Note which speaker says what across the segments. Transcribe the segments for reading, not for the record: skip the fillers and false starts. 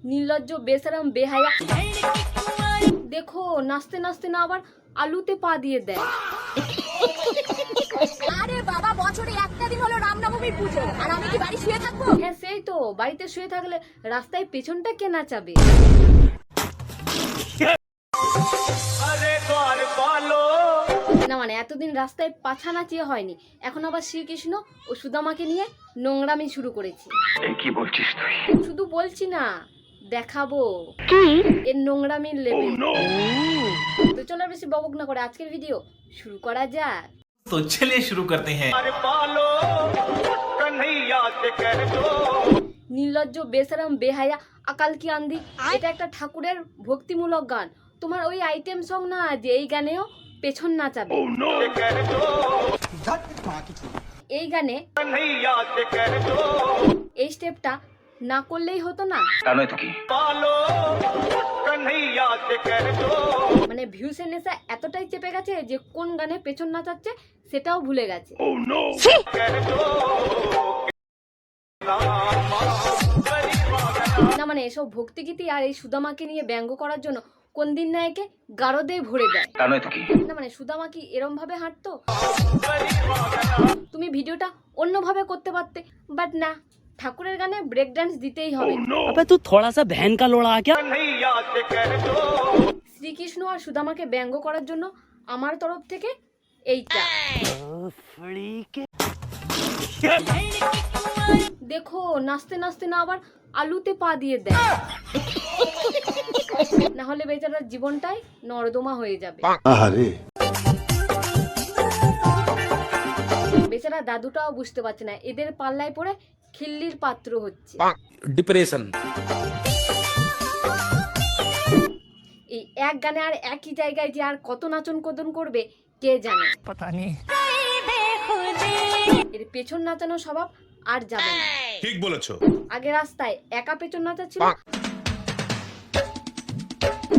Speaker 1: निर्लज्ज बेशरम बेहाया देखो नाचते नाचते ना আবার আলুতে পা দিয়ে দেয়।
Speaker 2: আরে বাবা বছরে একটা দিন হলো রামনবমীর পুজো আর আমি কি বাড়ি শুয়ে থাকবো?
Speaker 1: হ্যাঁ সেই তো, বাড়িতে শুয়ে থাকলে রাস্তায় পেছনটা কে নাচাবে? না মানে এতদিন রাস্তায় পাছা নাচিয়ে হয়নি, এখন আবার শ্রীকৃষ্ণ ও সুদামাকে নিয়ে নোংরামি শুরু করেছে।
Speaker 3: কি বলছিস তুই?
Speaker 1: শুধু বলছি না, দেখাবো এর নোংরামির লেভেল। তো চলো আর বেশি বকবক না করে আজকের ভিডিও শুরু করা যাক।
Speaker 4: तो चलिए शुरू करते हैं।
Speaker 1: निर्लज्ज बेशरम बेहाया अकाल की आंधी এটা একটা ঠাকুরের ভক্তিমূলক গান। তোমার ওই আইটেম সং না যে এই গানেও পেছন নাচাবে। এই গানে এই স্টেপটা না করলেই হতো না? মানে ভিউসের নেশা এতটাই চেপে গেছে যে কোন গানে পেছন নাচাচ্ছে সেটাও ভুলে গেছে। না মানে এসব ভক্তিগীতি আর এই সুদামাকে নিয়ে ব্যঙ্গ করার জন্য কোন দিন না একে গারদে ভরে দেয়। না মানে সুদামা কি এরম ভাবে হাঁটতো? তুমি ভিডিওটা অন্যভাবে করতে পারতে, বাট না, ঠাকুরের গানে ব্রেক ডান্স দিতেই হবে।
Speaker 5: अबे तू थोड़ा सा बहन का लोड़ा क्या?
Speaker 1: শ্রীকৃষ্ণ আর সুদামাকে ব্যঙ্গ করার জন্য আমার তরফ থেকে এইটা। দেখো নাচতে নাচতে না আবার আলুতে পা দিয়ে দেয়, না হলে বেচারার জীবনটাই নর্দমা হয়ে যাবে। বেচারা দাদুটাও বুঝতে পারছে না এদের পাল্লায় পড়ে খিল্লির পাত্র হচ্ছে।
Speaker 4: डिप्रेशन।
Speaker 1: এই এক গানে আর একই জায়গায় যে আর কত নাচন কদন করবে কে জানে। এর পেছন নাচানো স্বভাব আর যাবে না।
Speaker 6: ঠিক বলেছো।
Speaker 1: আগে রাস্তায় একা পেছন নাচাচ্ছিল,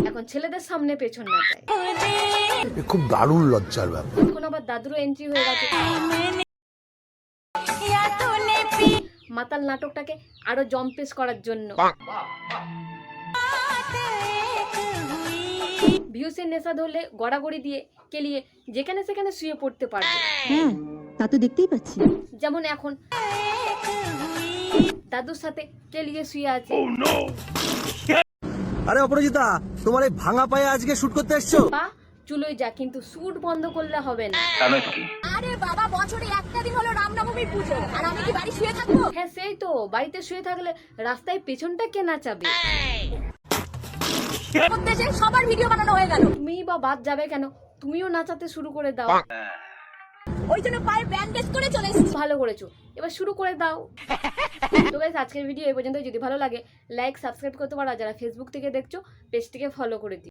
Speaker 1: এখন ছেলেদের সামনে পেছন নাচায়।
Speaker 7: খুব দারুণ লজ্জার ব্যাপার।
Speaker 1: এখন আবার দাদুরও এন্ট্রি হয়ে গেছে মাতাল নাটকটাকে আরো জম্পেস করার জন্য। ভিউসের নেশা ধরলে গড়াগড়ি দিয়ে কেলিয়ে যেখানে সেখানে শুয়ে পড়তে পারবে।
Speaker 2: হ্যাঁ তা তো দেখতেই পাচ্ছি।
Speaker 1: যেমন এখন দাদুর সাথে কেলিয়ে শুয়ে আছে।
Speaker 7: আরে অপরাজিতা, তোমার এই ভাঙা পায়ে আজকে শুট করতে এসছো?
Speaker 1: পা চুলোই যা, কিন্তু শুট বন্ধ করলে হবে না।
Speaker 2: আরে বাবা বছরে একটা দিন হলো রামনবমীর পুজো আর আমি কি বাড়ি শুয়ে থাকবো?
Speaker 1: হ্যাঁ সেই তো, বাড়িতে শুয়ে থাকলে রাস্তায় পেছনটা কে নাচাবে?
Speaker 2: দেশে সবার ভিডিও বানানো হয়ে গেল,
Speaker 1: তুমি বা বাদ যাবে কেন? তুমিও নাচাতে শুরু করে দাও।
Speaker 2: ওই জন্য পায়ে ব্যান্ডেজ করে চলে এসেছি।
Speaker 1: ভালো করেছো, এবার শুরু করে দাও। তো গাইস আজকের ভিডিও এই পর্যন্ত। যদি ভালো লাগে লাইক সাবস্ক্রাইব করতে পারো, আর যারা ফেসবুক থেকে দেখছো পেজটিকে ফলো করে দিও।